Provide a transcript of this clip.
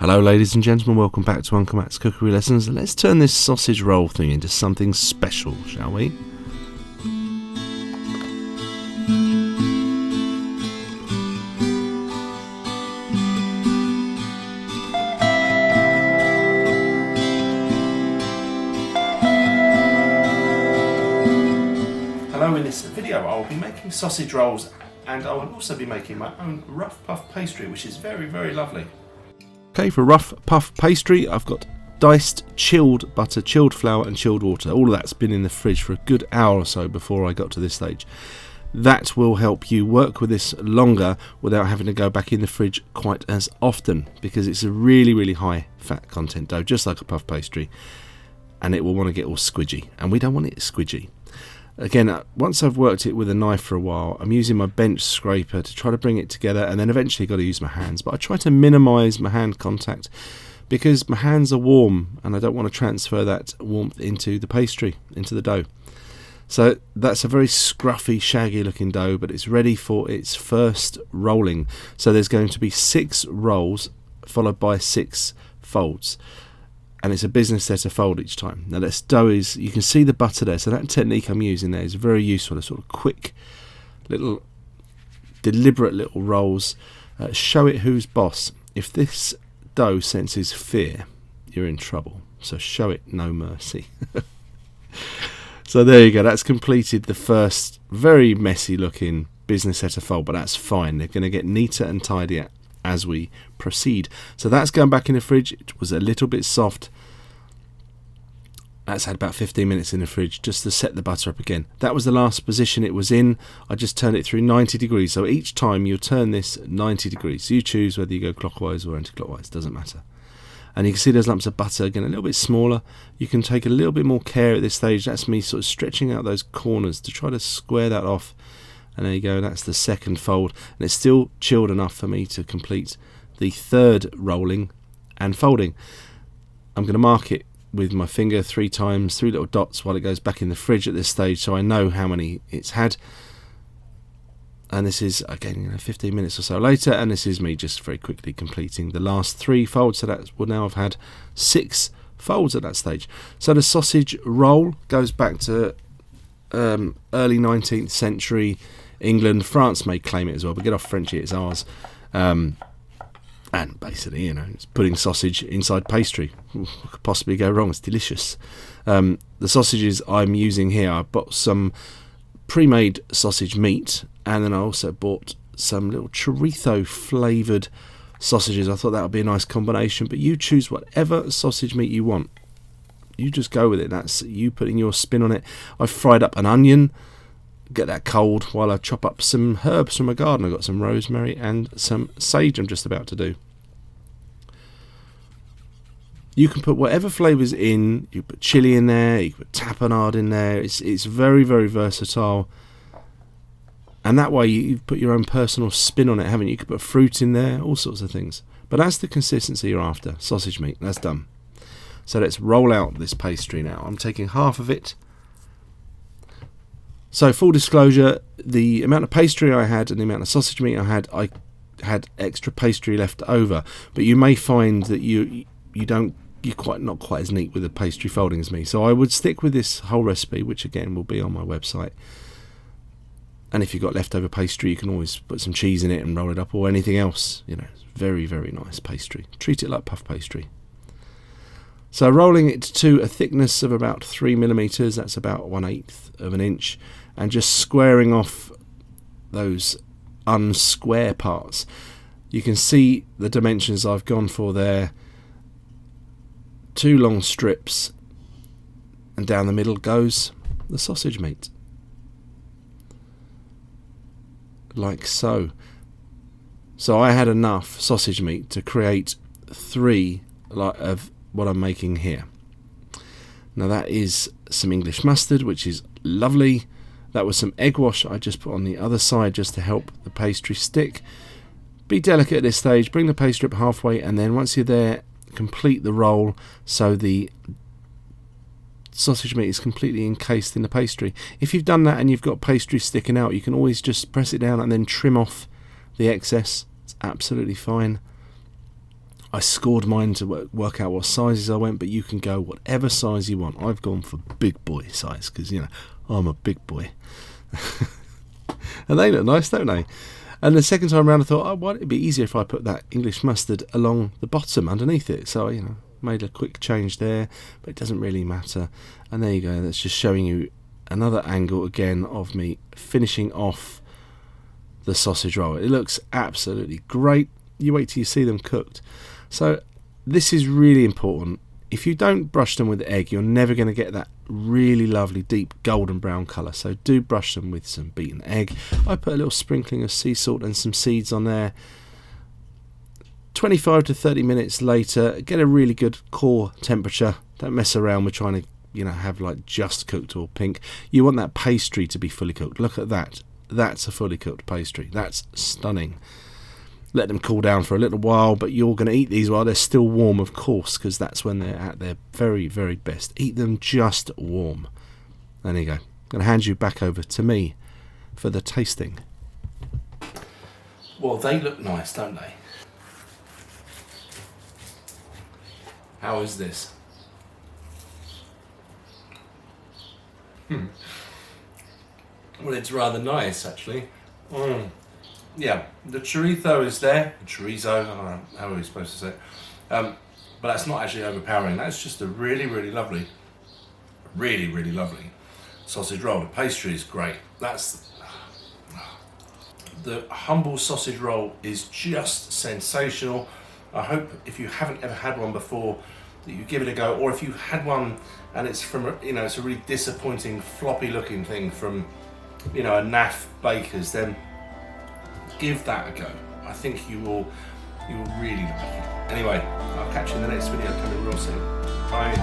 Hello ladies and gentlemen, welcome back to Uncle Matt's Cookery Lessons. Let's turn this sausage roll thing into something special, shall we? Hello, in this video I'll be making sausage rolls and I will also be making my own Ruff puff pastry, which is very, very lovely. Okay, for Ruff puff pastry, I've got diced chilled butter, chilled flour and chilled water. All of that's been in the fridge for a good hour or so before I got to this stage. That will help you work with this longer without having to go back in the fridge quite as often, because it's a really, really high fat content dough, just like a puff pastry, and it will want to get all squidgy, and we don't want it squidgy. Again, once I've worked it with a knife for a while, I'm using my bench scraper to try to bring it together, and then eventually got to use my hands. But I try to minimise my hand contact because my hands are warm and I don't want to transfer that warmth into the pastry, into the dough. So that's a very scruffy, shaggy looking dough, but it's ready for its first rolling. So there's going to be 6 rolls followed by 6 folds. And it's a business set to fold each time. Now this dough is, you can see the butter there, so that technique I'm using there is very useful. A sort of quick, little, deliberate little rolls. Show it who's boss. If this dough senses fear, you're in trouble. So show it no mercy. So there you go, that's completed the first very messy looking business set to fold, but that's fine. They're going to get neater and tidier as we proceed. So that's going back in the fridge. It was a little bit soft. That's had about 15 minutes in the fridge just to set the butter up again. That was the last position it was in. I just turned it through 90 degrees. So each time you turn this 90 degrees. So you choose whether you go clockwise or anti-clockwise, doesn't matter. And you can see those lumps of butter again a little bit smaller. You can take a little bit more care at this stage. That's me sort of stretching out those corners to try to square that off. And there you go, that's the second fold, and it's still chilled enough for me to complete the third rolling and folding. I'm going to mark it with my finger 3 times, 3 little dots, while it goes back in the fridge at this stage, so I know how many it's had. And this is, again, 15 minutes or so later, and this is me just very quickly completing the last 3 folds, so that will now have had 6 folds at that stage. So the sausage roll goes back to early 19th century England. France may claim it as well, but get off Frenchy, it's ours. And basically, it's putting sausage inside pastry. What could possibly go wrong? It's delicious. The sausages I'm using here, I bought some pre-made sausage meat, and then I also bought some little chorizo flavoured sausages. I thought that would be a nice combination, but you choose whatever sausage meat you want. You just go with it. That's you putting your spin on it. I've fried up an onion, get that cold while I chop up some herbs from my garden. I've got some rosemary and some sage I'm just about to do. You can put whatever flavours in. You put chilli in there, you can put tapenade in there. It's very, very versatile. And that way you've put your own personal spin on it, haven't you? You could put fruit in there, all sorts of things. But that's the consistency you're after. Sausage meat, that's done. So let's roll out this pastry now. I'm taking half of it. So full disclosure, the amount of pastry I had and the amount of sausage meat I had extra pastry left over. But you may find that you're not quite as neat with the pastry folding as me. So I would stick with this whole recipe, which again will be on my website. And if you've got leftover pastry, you can always put some cheese in it and roll it up, or anything else. Very, very nice pastry. Treat it like puff pastry. So rolling it to a thickness of about 3mm, that's about 1/8 of an inch, and just squaring off those unsquare parts. You can see the dimensions I've gone for there. 2 long strips, and down the middle goes the sausage meat. Like so. So I had enough sausage meat to create 3 of what I'm making here. Now that is some English mustard, which is lovely. That was some egg wash I just put on the other side just to help the pastry stick. Be delicate at this stage, bring the pastry up halfway, and then once you're there, complete the roll so the sausage meat is completely encased in the pastry. If you've done that and you've got pastry sticking out, you can always just press it down and then trim off the excess. It's absolutely fine. I scored mine to work out what sizes I went, but you can go whatever size you want. I've gone for big boy size because, you know, I'm a big boy. And they look nice, don't they? And the second time around I thought, oh, why would it be easier if I put that English mustard along the bottom underneath it? So, you know, made a quick change there, but it doesn't really matter. And there you go, that's just showing you another angle again of me finishing off the sausage roll. It looks absolutely great. You wait till you see them cooked. So this is really important. If you don't brush them with egg, you're never going to get that really lovely deep golden brown colour. So do brush them with some beaten egg. I put a little sprinkling of sea salt and some seeds on there. 25 to 30 minutes later, get a really good core temperature. Don't mess around with trying to, you know, have like just cooked or pink. You want that pastry to be fully cooked. Look at that. That's a fully cooked pastry. That's stunning. Let them cool down for a little while, but you're going to eat these while they're still warm, of course, because that's when they're at their very, very best. Eat them just warm. And there you go. I'm going to hand you back over to me for the tasting. Well, they look nice, don't they? How is this? Well, it's rather nice, actually. Yeah, the chorizo is there. Chorizo, I don't know how are we supposed to say it. But that's not actually overpowering. That's just a really, really lovely sausage roll. The pastry is great. That's the humble sausage roll is just sensational. I hope if you haven't ever had one before that you give it a go, or if you've had one and it's from, you know, it's a really disappointing floppy looking thing from, you know, a naff baker's, then give that a go. I think you will really like it. Anyway, I'll catch you in the next video coming real soon. Bye.